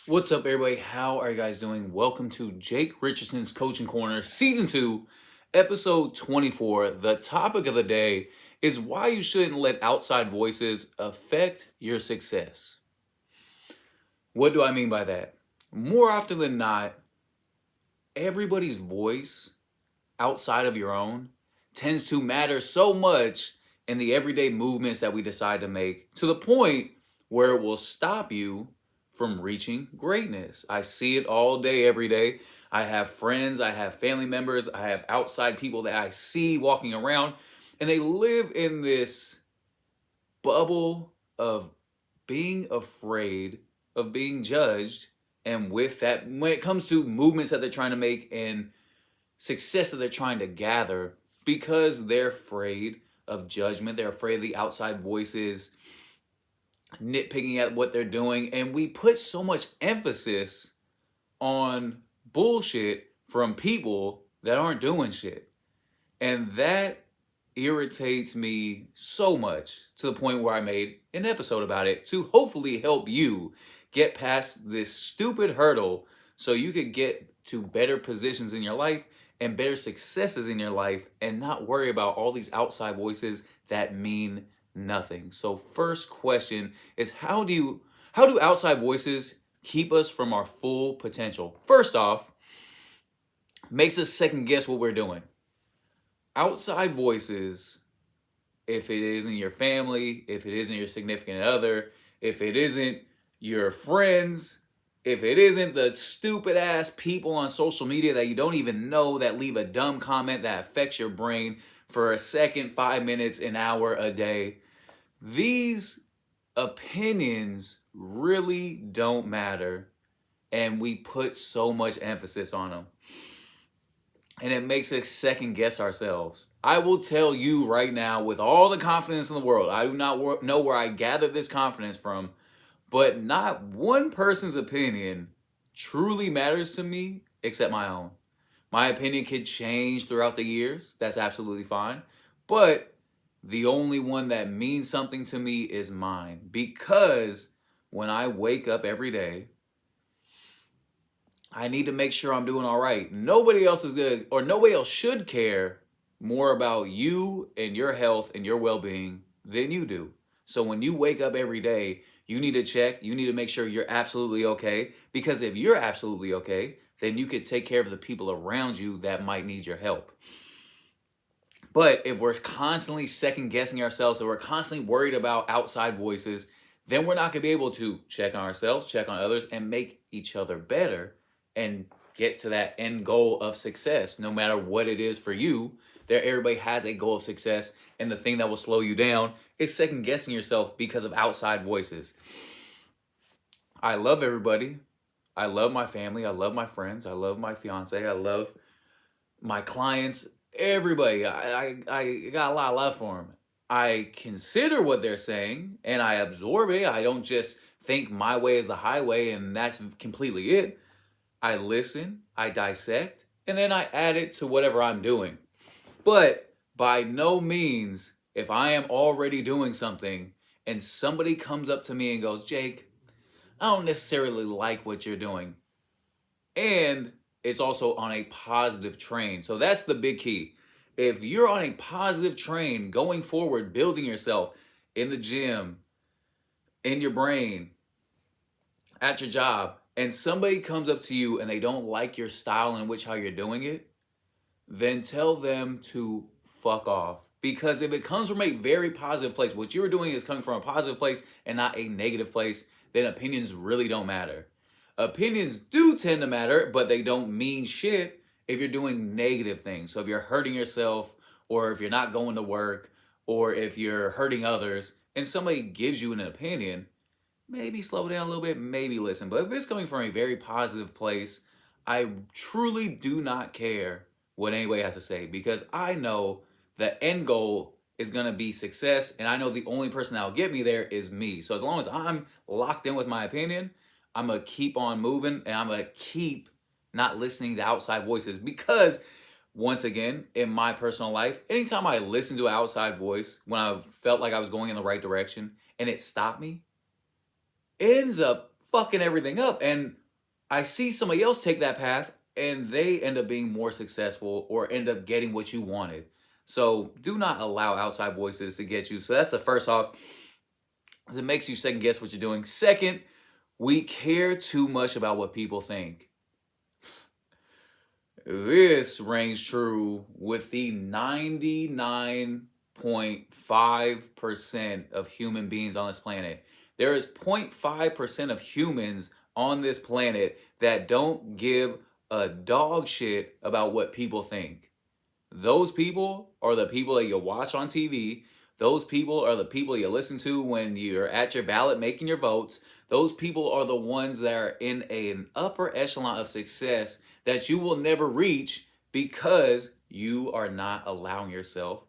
What's up, everybody? How are you guys doing? Welcome to Jake Richardson's Coaching Corner, Season 2, Episode 24. The topic of the day is why you shouldn't let outside voices affect your success. What do I mean by that? More often than not, everybody's voice outside of your own tends to matter so much in the everyday movements that we decide to make to the point where it will stop you from reaching greatness. I see it all day, every day. I have friends, I have family members, I have outside people that I see walking around, and they live in this bubble of being afraid of being judged. And with that, when it comes to movements that they're trying to make and success that they're trying to gather, because they're afraid of judgment, they're afraid of the outside voices nitpicking at what they're doing, and we put so much emphasis on bullshit from people that aren't doing shit. And that irritates me so much to the point where I made an episode about it to hopefully help you get past this stupid hurdle so you could get to better positions in your life and better successes in your life and not worry about all these outside voices that mean nothing. So first question is how do outside voices keep us from our full potential? First off, makes us second guess what we're doing. Outside voices, if it isn't your family, if it isn't your significant other, if it isn't your friends, if it isn't the stupid ass people on social media that you don't even know that leave a dumb comment that affects your brain for a second, 5 minutes, an hour, a day, these opinions really don't matter, and we put so much emphasis on them. And it makes us second guess ourselves. I will tell you right now, with all the confidence in the world, I do not know where I gathered this confidence from, but not one person's opinion truly matters to me except my own. My opinion could change throughout the years. That's absolutely fine. But the only one that means something to me is mine. Because when I wake up every day, I need to make sure I'm doing all right. Nobody else is good, or nobody else should care more about you and your health and your well-being than you do. So when you wake up every day, you need to check, you need to make sure you're absolutely okay. Because if you're absolutely okay, then you could take care of the people around you that might need your help. But if we're constantly second guessing ourselves, if we're constantly worried about outside voices, then we're not going to be able to check on ourselves, check on others, and make each other better and get to that end goal of success. No matter what it is for you, everybody has a goal of success, and the thing that will slow you down is second guessing yourself because of outside voices. I love everybody. I love my family. I love my friends. I love my fiance. I love my clients. Everybody. I got a lot of love for them. I consider what they're saying and I absorb it. I don't just think my way is the highway and that's completely it. I listen, I dissect, and then I add it to whatever I'm doing. But by no means, if I am already doing something and somebody comes up to me and goes, Jake, I don't necessarily like what you're doing. And it's also on a positive train. So that's the big key. If you're on a positive train going forward, building yourself in the gym, in your brain, at your job, and somebody comes up to you and they don't like your style in which how you're doing it, then tell them to fuck off. Because if it comes from a very positive place, what you're doing is coming from a positive place and not a negative place, then opinions really don't matter. Opinions do tend to matter, but they don't mean shit if you're doing negative things. So if you're hurting yourself, or if you're not going to work, or if you're hurting others, and somebody gives you an opinion, maybe slow down a little bit, maybe listen. But if it's coming from a very positive place, I truly do not care what anybody has to say, because I know the end goal is going to be success, and I know the only person that will get me there is me. So as long as I'm locked in with my opinion, I'm going to keep on moving, and I'm going to keep not listening to outside voices. Because once again, in my personal life, anytime I listened to an outside voice when I felt like I was going in the right direction and it stopped me, it ends up fucking everything up. And I see somebody else take that path and they end up being more successful or end up getting what you wanted. So do not allow outside voices to get you. So that's the first off, is it makes you second guess what you're doing. Second, we care too much about what people think. This rings true with the 99.5% of human beings on this planet. There is 0.5% of humans on this planet that don't give a dog shit about what people think. Those people are the people that you watch on TV. Those people are the people you listen to when you're at your ballot making your votes. Those people are the ones that are in an upper echelon of success that you will never reach because you are not allowing yourself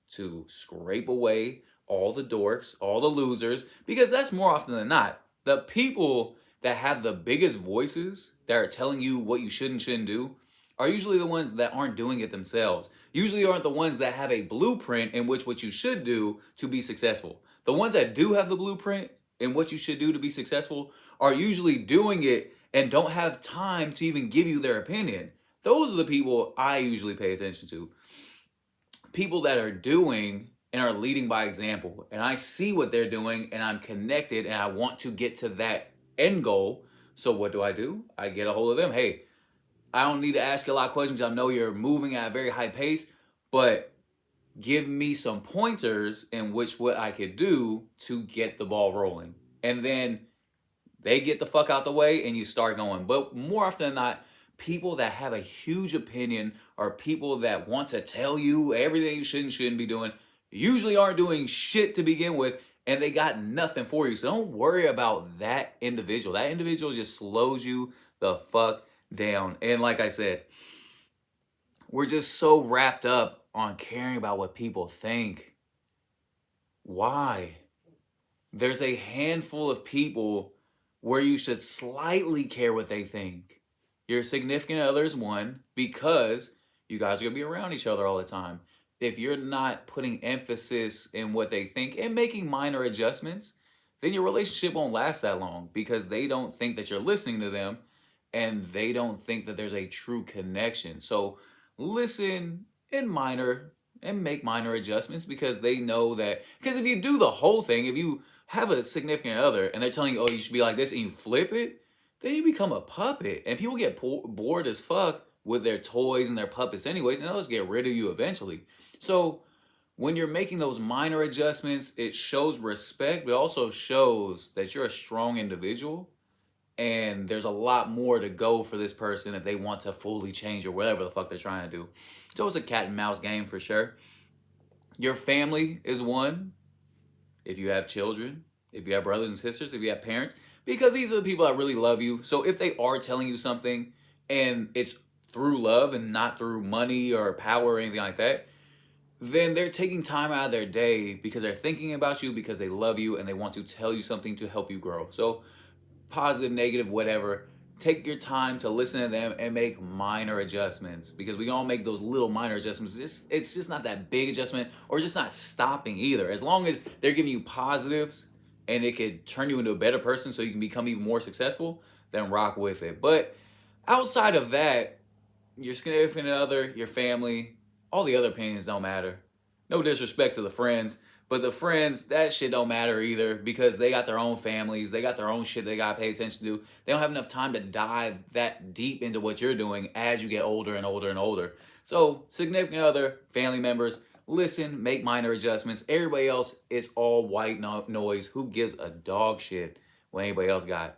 to scrape away all the dorks, all the losers, because that's more often than not. The people that have the biggest voices that are telling you what you should and shouldn't do are usually the ones that aren't doing it themselves. Usually aren't the ones that have a blueprint in which what you should do to be successful. The ones that do have the blueprint in what you should do to be successful are usually doing it and don't have time to even give you their opinion. Those are the people I usually pay attention to. People that are doing and are leading by example. And I see what they're doing and I'm connected and I want to get to that end goal. So what do? I get a hold of them. Hey, I don't need to ask you a lot of questions. I know you're moving at a very high pace, but give me some pointers in which what I could do to get the ball rolling. And then they get the fuck out the way and you start going. But more often than not, people that have a huge opinion or people that want to tell you everything you should and shouldn't be doing usually aren't doing shit to begin with and they got nothing for you. So don't worry about that individual. That individual just slows you the fuck down. And like I said, we're just so wrapped up on caring about what people think. Why? There's a handful of people where you should slightly care what they think. Your significant other is one because you guys are going to be around each other all the time. If you're not putting emphasis in what they think and making minor adjustments, then your relationship won't last that long because they don't think that you're listening to them and they don't think that there's a true connection. So listen in minor and make minor adjustments because they know that. Because if you do the whole thing, if you have a significant other and they're telling you, oh, you should be like this, and you flip it, then you become a puppet. And people get bored as fuck with their toys and their puppets anyways, and they'll just get rid of you eventually. So when you're making those minor adjustments, it shows respect, but also shows that you're a strong individual and there's a lot more to go for this person if they want to fully change or whatever the fuck they're trying to do. So it's a cat and mouse game for sure. Your family is one. If you have children, if you have brothers and sisters, if you have parents, because these are the people that really love you. So if they are telling you something and it's through love and not through money or power or anything like that, then they're taking time out of their day because they're thinking about you, because they love you and they want to tell you something to help you grow. So positive, negative, whatever, take your time to listen to them and make minor adjustments because we all make those little minor adjustments. It's just not that big adjustment or just not stopping either. As long as they're giving you positives and it could turn you into a better person so you can become even more successful, then rock with it. But outside of that, your significant other, your family, all the other opinions don't matter. No disrespect to the friends, but the friends, that shit don't matter either because they got their own families. They got their own shit they got to pay attention to. They don't have enough time to dive that deep into what you're doing as you get older and older and older. So significant other, family members, listen, make minor adjustments. Everybody else, it's all white noise. Who gives a dog shit what anybody else got?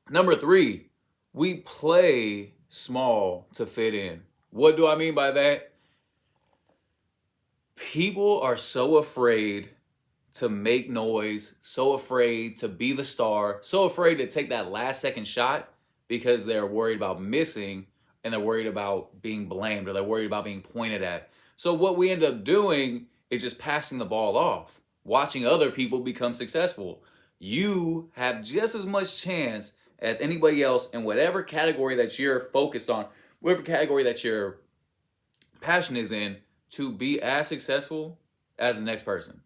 Number 3, we play small to fit in. What do I mean by that? People are so afraid to make noise, so afraid to be the star, so afraid to take that last second shot because they're worried about missing and they're worried about being blamed or they're worried about being pointed at. So what we end up doing is just passing the ball off, watching other people become successful. You have just as much chance as anybody else in whatever category that you're focused on, whatever category that your passion is in, to be as successful as the next person.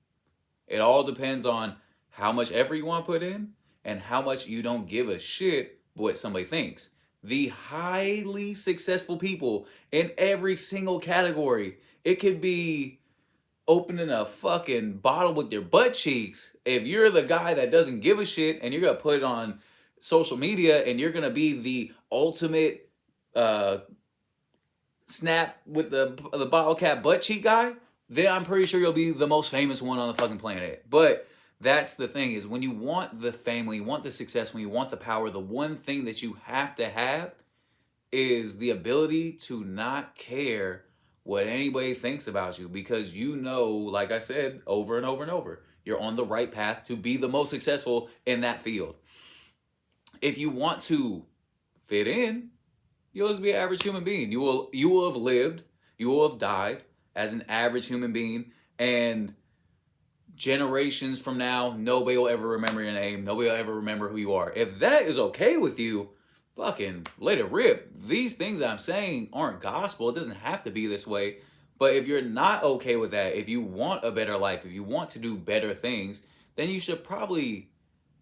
It all depends on how much effort you want to put in and how much you don't give a shit what somebody thinks. The highly successful people in every single category. It could be opening a fucking bottle with your butt cheeks. If you're the guy that doesn't give a shit and you're gonna put it on social media and you're gonna be the ultimate snap with the bottle cap butt cheek guy, then I'm pretty sure you'll be the most famous one on the fucking planet. But that's the thing, is when you want the fame, when you want the success, when you want the power, the one thing that you have to have is the ability to not care what anybody thinks about you, because you know, like I said over and over and over, you're on the right path to be the most successful in that field. If you want to fit in, you'll just be an average human being. You will have lived, you will have died as an average human being, and generations from now, nobody will ever remember your name. Nobody will ever remember who you are. If that is okay with you, fucking let it rip. These things that I'm saying aren't gospel. It doesn't have to be this way. But if you're not okay with that, if you want a better life, if you want to do better things, then you should probably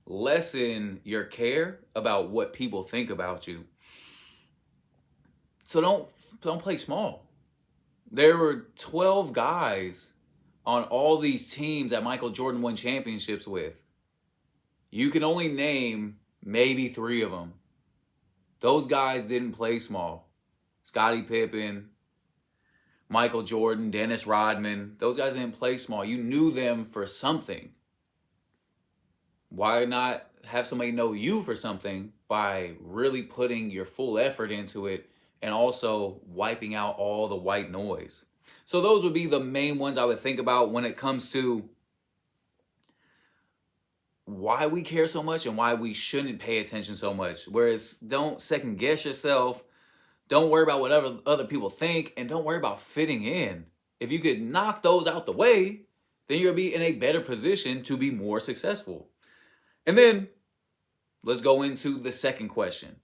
lessen your care about what people think about you. So don't play small. There were 12 guys on all these teams that Michael Jordan won championships with. You can only name maybe 3 of them. Those guys didn't play small. Scottie Pippen, Michael Jordan, Dennis Rodman, those guys didn't play small. You knew them for something. Why not have somebody know you for something by really putting your full effort into it and also wiping out all the white noise? So those would be the main ones I would think about when it comes to why we care so much and why we shouldn't pay attention so much. Whereas, don't second guess yourself. Don't worry about whatever other people think, and don't worry about fitting in. If you could knock those out the way, then you'll be in a better position to be more successful. And then let's go into the second question.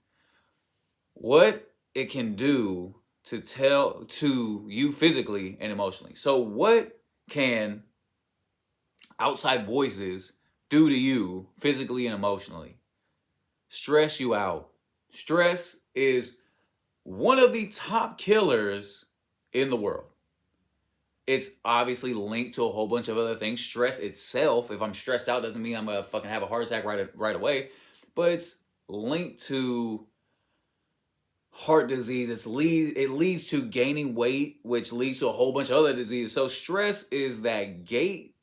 What it can do to tell to you physically and emotionally. So what can outside voices do to you physically and emotionally? Stress you out. Stress is one of the top killers in the world. It's obviously linked to a whole bunch of other things. Stress itself, if I'm stressed out, doesn't mean I'm gonna fucking have a heart attack right away. But it's linked to heart disease. It leads to gaining weight, which leads to a whole bunch of other diseases. So stress is that gate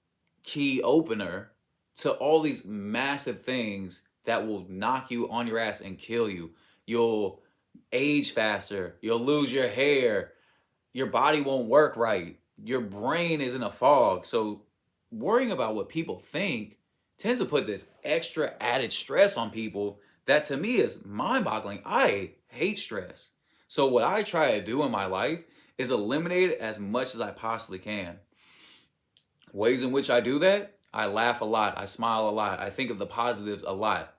key opener to all these massive things that will knock you on your ass and kill you. You'll age faster. You'll lose your hair. Your body won't work right. Your brain is in a fog. So worrying about what people think tends to put this extra added stress on people that to me is mind-boggling. I hate stress. So what I try to do in my life is eliminate it as much as I possibly can. Ways in which I do that: I laugh a lot. I smile a lot. I think of the positives a lot.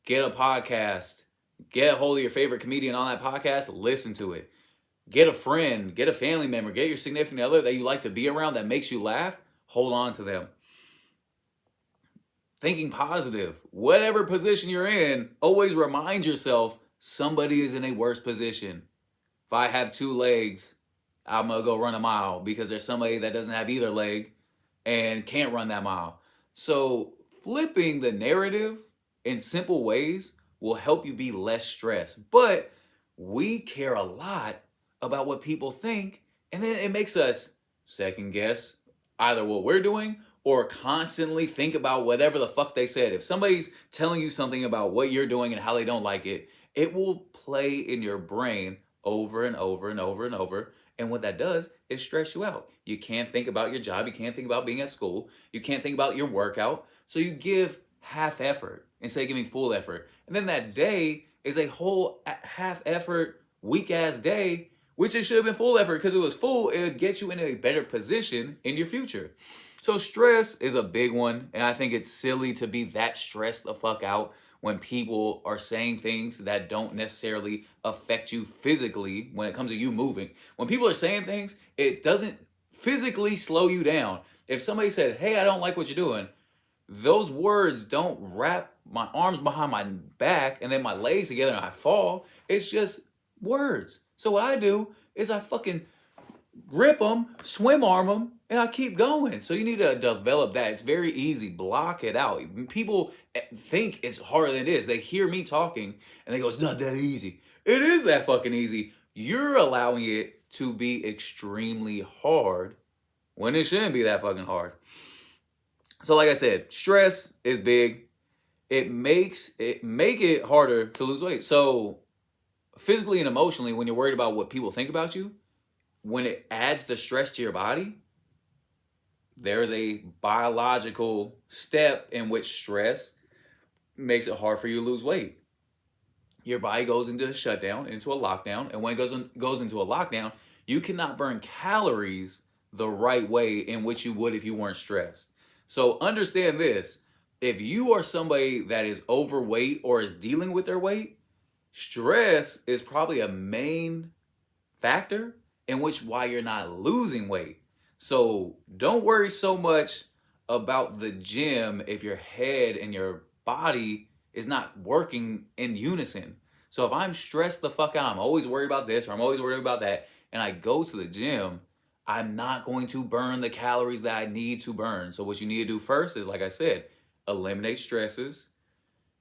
Get a podcast. Get a hold of your favorite comedian on that podcast. Listen to it. Get a friend. Get a family member. Get your significant other that you like to be around that makes you laugh. Hold on to them. Thinking positive. Whatever position you're in, always remind yourself somebody is in a worse position. If I have 2 legs, I'm going to go run a mile because there's somebody that doesn't have either leg and can't run that mile. So flipping the narrative in simple ways will help you be less stressed. But we care a lot about what people think, and then it makes us second guess either what we're doing or constantly think about whatever the fuck they said. If somebody's telling you something about what you're doing and how they don't like it, it will play in your brain over and over and over and over. And what that does is stress you out. You can't think about your job. You can't think about being at school. You can't think about your workout. So you give half effort instead of giving full effort. And then that day is a whole half effort, weak ass day, which it should have been full effort, because it was full. It would get you in a better position in your future. So stress is a big one. And I think it's silly to be that stressed the fuck out when people are saying things that don't necessarily affect you physically when it comes to you moving. When people are saying things, it doesn't physically slow you down. If somebody said, hey, I don't like what you're doing, those words don't wrap my arms behind my back and then my legs together and I fall. It's just words. So what I do is I fucking rip them, swim arm them, and I keep going. So you need to develop that. It's very easy. Block it out. People think it's harder than it is. They hear me talking and they go, it's not that easy. It is that fucking easy. You're allowing it to be extremely hard when it shouldn't be that fucking hard. So like I said, stress is big. It make it harder to lose weight. So physically and emotionally, when you're worried about what people think about you, when it adds the stress to your body, there's a biological step in which stress makes it hard for you to lose weight. Your body goes into a shutdown, into a lockdown, and when it goes into a lockdown, you cannot burn calories the right way in which you would if you weren't stressed. So understand this. If you are somebody that is overweight or is dealing with their weight, stress is probably a main factor in which why you're not losing weight. So don't worry so much about the gym if your head and your body is not working in unison. So if I'm stressed the fuck out, I'm always worried about this or I'm always worried about that, and I go to the gym, I'm not going to burn the calories that I need to burn. So what you need to do first is, like I said, eliminate stresses.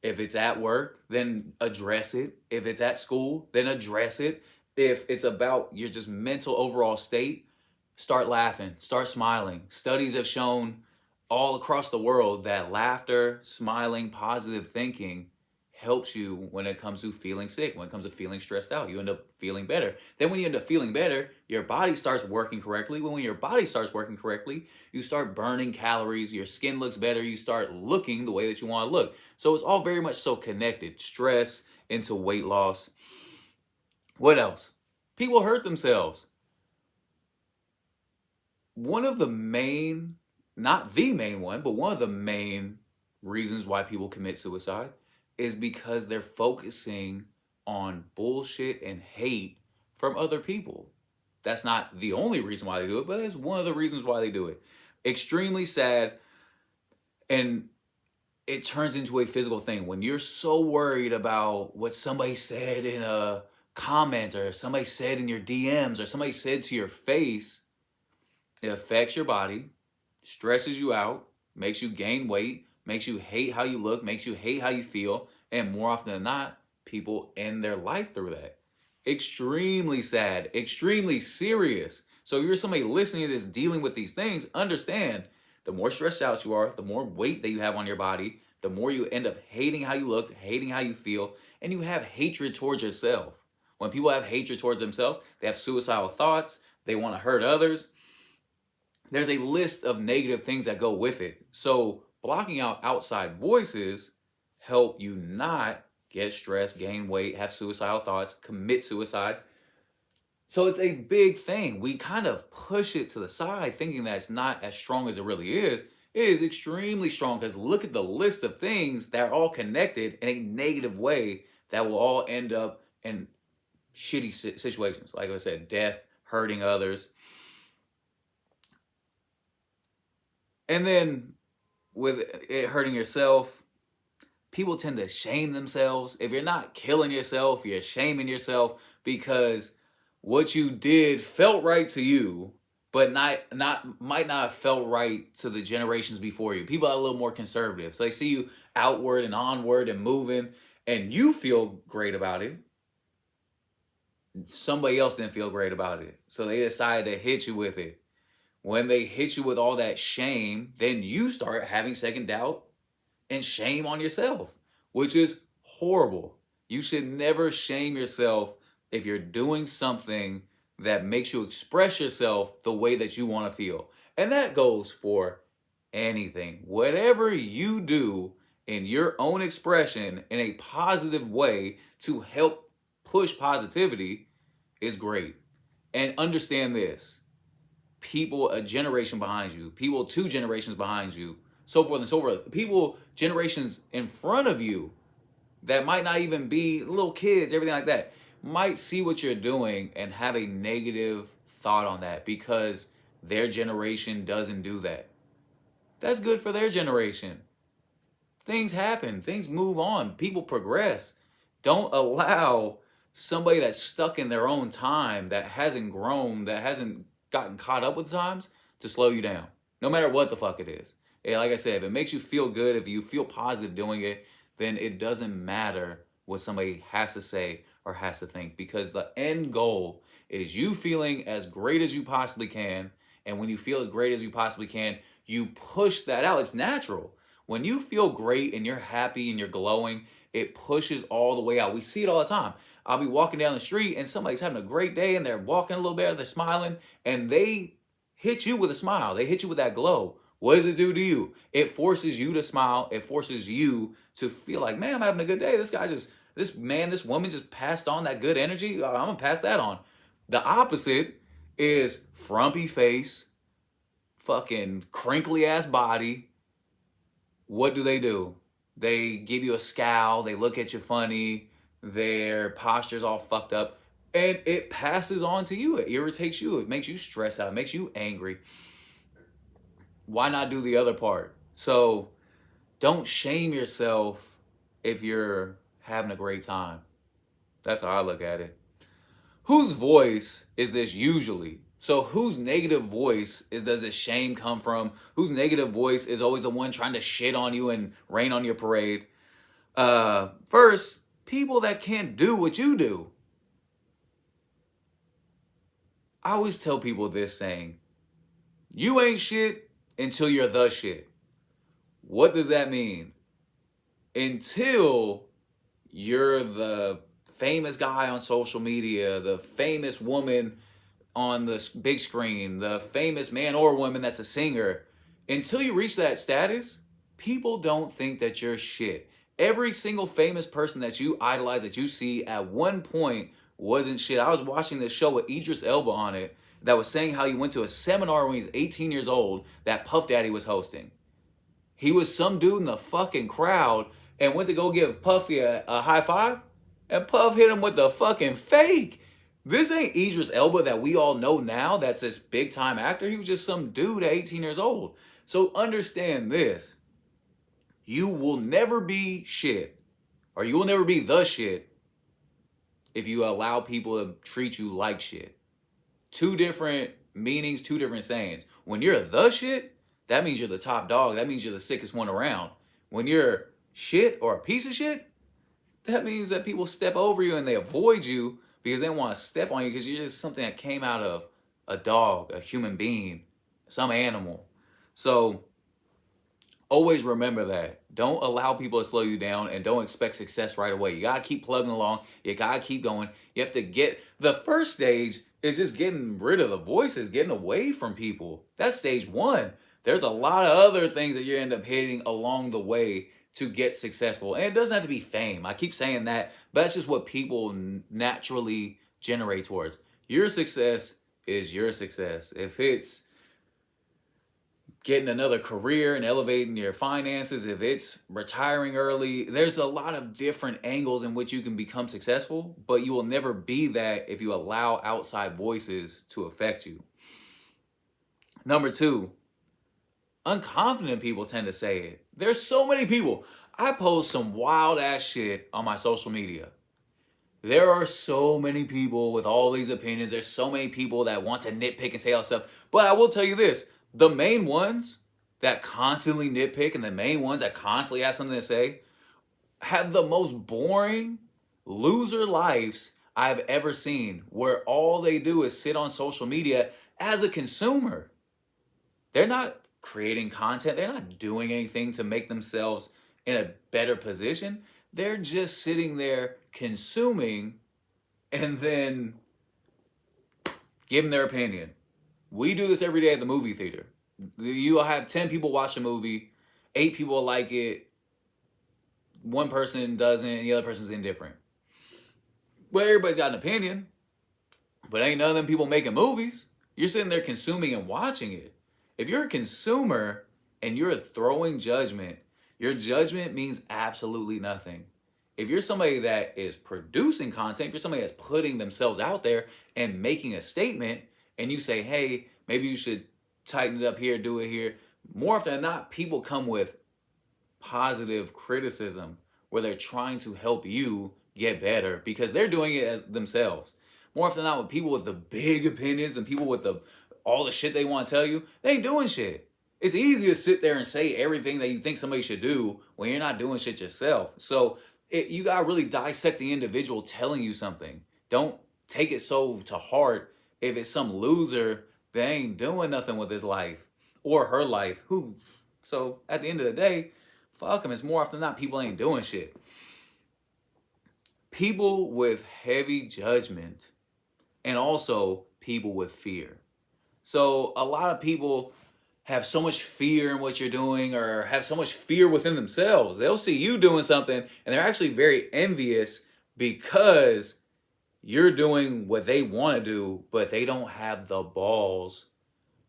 If it's at work, then address it. If it's at school, then address it. If it's about your just mental overall state, start laughing, start smiling. Studies have shown all across the world that laughter, smiling, positive thinking helps you when it comes to feeling sick, when it comes to feeling stressed out. You end up feeling better. Then when you end up feeling better, your body starts working correctly. When your body starts working correctly, you start burning calories, your skin looks better, you start looking the way that you want to look. So it's all very much so connected. Stress into weight loss. What else? People hurt themselves. One of the main, not the main one, but one of the main reasons why people commit suicide is because they're focusing on bullshit and hate from other people. That's not the only reason why they do it, but it's one of the reasons why they do it. Extremely sad, and it turns into a physical thing. When you're so worried about what somebody said in a comment or somebody said in your DMs or somebody said to your face, it affects your body, stresses you out, makes you gain weight, makes you hate how you look, makes you hate how you feel, and more often than not, people end their life through that. Extremely sad, extremely serious. So if you're somebody listening to this, dealing with these things, understand the more stressed out you are, the more weight that you have on your body, the more you end up hating how you look, hating how you feel, and you have hatred towards yourself. When people have hatred towards themselves, they have suicidal thoughts, they want to hurt others. There's a list of negative things that go with it. So blocking out outside voices help you not get stressed, gain weight, have suicidal thoughts, commit suicide. So it's a big thing. We kind of push it to the side thinking that it's not as strong as it really is. It is extremely strong because look at the list of things that are all connected in a negative way that will all end up in shitty situations. Like I said, death, hurting others. And then with it hurting yourself, people tend to shame themselves. If you're not killing yourself, you're shaming yourself because what you did felt right to you, but might not have felt right to the generations before you. People are a little more conservative. So they see you outward and onward and moving, and you feel great about it. Somebody else didn't feel great about it. So they decided to hit you with it. When they hit you with all that shame, then you start having second doubt and shame on yourself, which is horrible. You should never shame yourself if you're doing something that makes you express yourself the way that you want to feel. And that goes for anything. Whatever you do in your own expression in a positive way to help push positivity is great. And understand this. People a generation behind you, people 2 generations behind you, so forth and so forth. People generations in front of you that might not even be little kids, everything like that, might see what you're doing and have a negative thought on that because their generation doesn't do that. That's good for their generation. Things happen. Things move on. People progress. Don't allow somebody that's stuck in their own time, that hasn't grown, that hasn't gotten caught up with times, to slow you down. No matter what the fuck it is. And like I said, if it makes you feel good, if you feel positive doing it, then it doesn't matter what somebody has to say or has to think, because the end goal is you feeling as great as you possibly can. And when you feel as great as you possibly can, you push that out. It's natural. When you feel great and you're happy and you're glowing, it pushes all the way out. We see it all the time. I'll be walking down the street and somebody's having a great day and they're walking a little bit, they're smiling, and they hit you with a smile. They hit you with that glow. What does it do to you? It forces you to smile. It forces you to feel like, man, I'm having a good day. This woman just passed on that good energy. I'm going to pass that on. The opposite is frumpy face, fucking crinkly ass body. What do? They give you a scowl. They look at you funny. Their posture's all fucked up. And it passes on to you. It irritates you. It makes you stress out. It makes you angry. Why not do the other part? So don't shame yourself if you're having a great time. That's how I look at it. Whose voice is this usually? So whose negative voice does this shame come from? Whose negative voice is always the one trying to shit on you and rain on your parade? First, people that can't do what you do. I always tell people this saying, you ain't shit until you're the shit. What does that mean? Until you're the famous guy on social media, the famous woman on the big screen, the famous man or woman that's a singer, until you reach that status, people don't think that you're shit. Every single famous person that you idolize, that you see at one point wasn't shit. I was watching this show with Idris Elba on it that was saying how he went to a seminar when he was 18 years old that Puff Daddy was hosting. He was some dude in the fucking crowd and went to go give Puffy a high five, and Puff hit him with the fucking fake. This ain't Idris Elba that we all know now that's this big time actor. He was just some dude at 18 years old. So understand this. You will never be shit, or you will never be the shit, if you allow people to treat you like shit. Two different meanings, two different sayings. When you're the shit, that means you're the top dog. That means you're the sickest one around. When you're shit or a piece of shit, that means that people step over you and they avoid you because they don't want to step on you because you're just something that came out of a dog, a human being, some animal. So always remember that. Don't allow people to slow you down, and don't expect success right away. You got to keep plugging along. You got to keep going. You have to the first stage is just getting rid of the voices, getting away from people. That's stage one. There's a lot of other things that you end up hitting along the way to get successful. And it doesn't have to be fame. I keep saying that, but that's just what people naturally generate towards. Your success is your success. If it's getting another career and elevating your finances, if it's retiring early, there's a lot of different angles in which you can become successful, but you will never be that if you allow outside voices to affect you. Number two, unconfident people tend to say it. There's so many people. I post some wild ass shit on my social media. There are so many people with all these opinions. There's so many people that want to nitpick and say all stuff. But I will tell you this. The main ones that constantly nitpick and the main ones that constantly have something to say have the most boring loser lives I've ever seen, where all they do is sit on social media as a consumer. They're not creating content. They're not doing anything to make themselves in a better position. They're just sitting there consuming and then giving their opinion. We do this every day at the movie theater. You'll have 10 people watch a movie, 8 people like it, 1 person doesn't, and the other person's indifferent. Well, everybody's got an opinion, but ain't none of them people making movies. You're sitting there consuming and watching it. If you're a consumer and you're throwing judgment, your judgment means absolutely nothing. If you're somebody that is producing content, if you're somebody that's putting themselves out there and making a statement, and you say, hey, maybe you should tighten it up here, do it here. More often than not, people come with positive criticism where they're trying to help you get better because they're doing it as themselves. More often than not, with people with the big opinions and people with the all the shit they want to tell you, they ain't doing shit. It's easy to sit there and say everything that you think somebody should do when you're not doing shit yourself. So you gotta really dissect the individual telling you something. Don't take it so to heart if it's some loser that ain't doing nothing with his life or her life. So at the end of the day, fuck them. It's more often than not people ain't doing shit. People with heavy judgment and also people with fear. So a lot of people have so much fear in what you're doing or have so much fear within themselves. They'll see you doing something and they're actually very envious because you're doing what they want to do, but they don't have the balls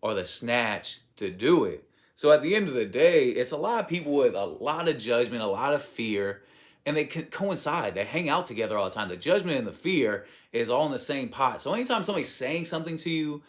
or the snatch to do it. So at the end of the day, it's a lot of people with a lot of judgment, a lot of fear, and they can coincide. They hang out together all the time. The judgment and the fear is all in the same pot. So anytime somebody's saying something to you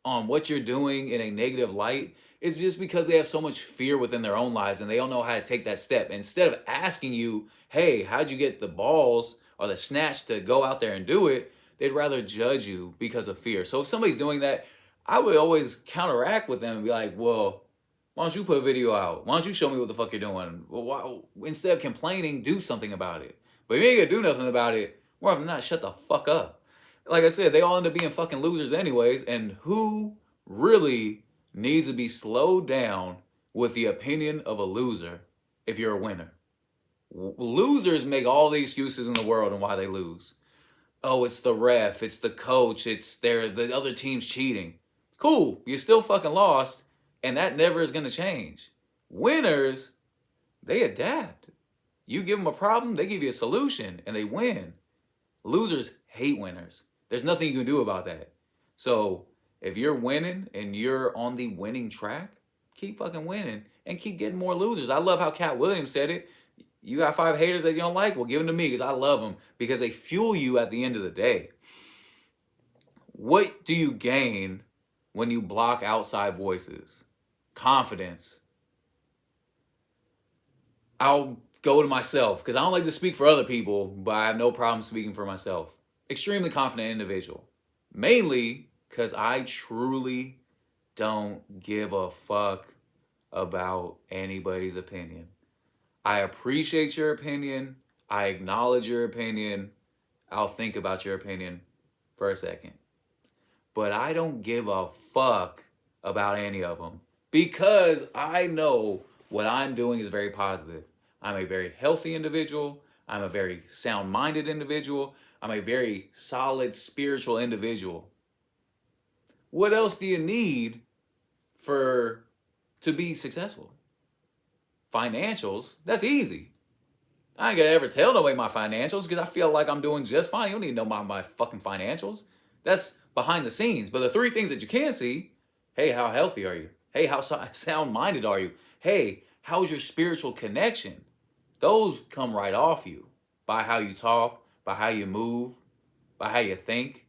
on what you're doing in a negative light, it's just because they have so much fear within their own lives and they don't know how to take that step. Instead of asking you, hey, how'd you get the balls or the snatch to go out there and do it, they'd rather judge you because of fear. So if somebody's doing that, I would always counteract with them and be like, well, why don't you put a video out? Why don't you show me what the fuck you're doing? Well, instead of complaining, do something about it. But if you ain't gonna do nothing about it, more often than not, shut the fuck up. Like I said, they all end up being fucking losers anyways, and who really needs to be slowed down with the opinion of a loser if you're a winner? Losers make all the excuses in the world on why they lose. Oh, it's the ref, it's the coach, it's the other team's cheating. Cool, you still fucking lost, and that never is gonna change. Winners, they adapt. You give them a problem, they give you a solution, and they win. Losers hate winners. There's nothing you can do about that. So if you're winning and you're on the winning track, keep fucking winning and keep getting more losers. I love how Cat Williams said it. You got 5 haters that you don't like? Well, give them to me because I love them because they fuel you at the end of the day. What do you gain when you block outside voices? Confidence. I'll go to myself because I don't like to speak for other people, but I have no problem speaking for myself. Extremely confident individual. Mainly because I truly don't give a fuck about anybody's opinion. I appreciate your opinion. I acknowledge your opinion. I'll think about your opinion for a second. But I don't give a fuck about any of them because I know what I'm doing is very positive. I'm a very healthy individual. I'm a very sound-minded individual. I'm a very solid spiritual individual. What else do you need to be successful? Financials, that's easy. I ain't gonna ever tell nobody my financials because I feel like I'm doing just fine. You don't need to know my fucking financials. That's behind the scenes. But the 3 things that you can see, hey, how healthy are you? Hey, how sound-minded are you? Hey, how's your spiritual connection? Those come right off you by how you talk, by how you move, by how you think.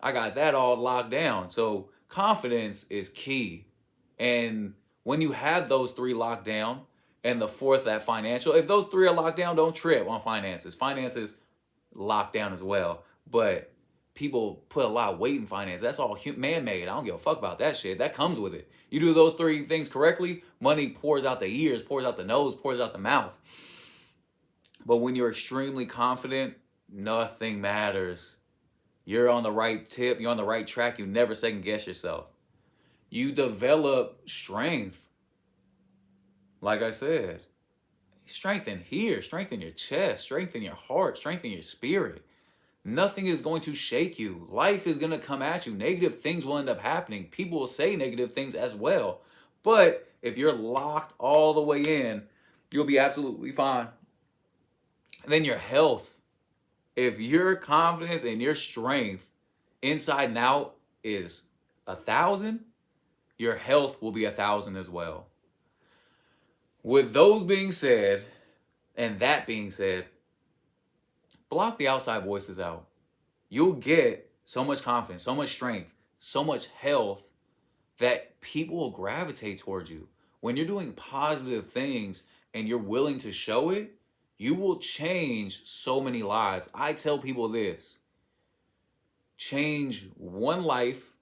I got that all locked down. So confidence is key. And when you have those 3 locked down, and the 4th, that financial, if those 3 are locked down, don't trip on finances. Finances locked down as well. But people put a lot of weight in finance. That's all man-made. I don't give a fuck about that shit. That comes with it. You do those 3 things correctly, money pours out the ears, pours out the nose, pours out the mouth. But when you're extremely confident, nothing matters. You're on the right tip. You're on the right track. You never second guess yourself. You develop strength. Like I said, strengthen here, strengthen your chest, strengthen your heart, strengthen your spirit. Nothing is going to shake you. Life is going to come at you. Negative things will end up happening. People will say negative things as well. But if you're locked all the way in, you'll be absolutely fine. And then your health. If your confidence and your strength inside and out is 1,000, your health will be 1,000 as well. With those being said, and that being said, block the outside voices out. You'll get so much confidence, so much strength, so much health that people will gravitate towards you. When you're doing positive things and you're willing to show it, you will change so many lives. I tell people this: change one life,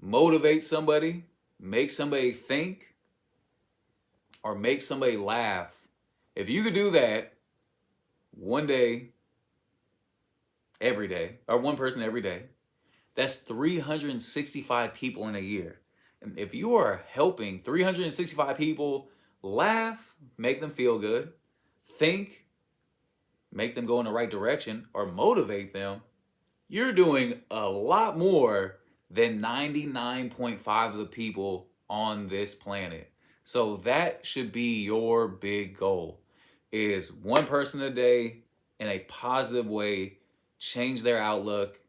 motivate somebody, make somebody think, or make somebody laugh. If you could do that one day, every day, or one person every day, that's 365 people in a year. And if you are helping 365 people laugh, make them feel good, think, make them go in the right direction, or motivate them, you're doing a lot more than 99.5 of the people on this planet. So that should be your big goal, is one person a day in a positive way, change their outlook.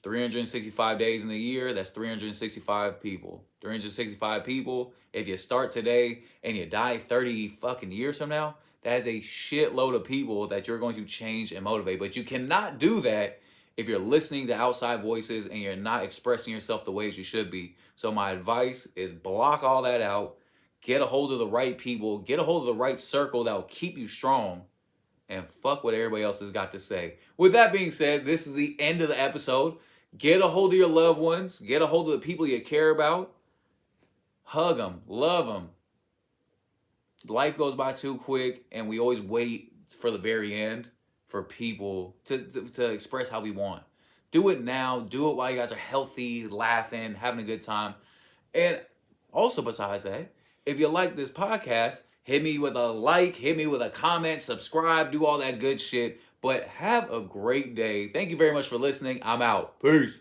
365 days in a year, that's 365 people. 365 people. If you start today and you die 30 fucking years from now, that is a shitload of people that you're going to change and motivate. But you cannot do that if you're listening to outside voices and you're not expressing yourself the ways you should be. So my advice is block all that out. Get a hold of the right people. Get a hold of the right circle that will keep you strong. And fuck what everybody else has got to say. With that being said, this is the end of the episode. Get a hold of your loved ones. Get a hold of the people you care about. Hug them. Love them. Life goes by too quick, and we always wait for the very end for people to express how we want. Do it now. Do it while you guys are healthy, laughing, having a good time. And also besides that, if you like this podcast, hit me with a like, hit me with a comment, subscribe, do all that good shit. But have a great day. Thank you very much for listening. I'm out. Peace.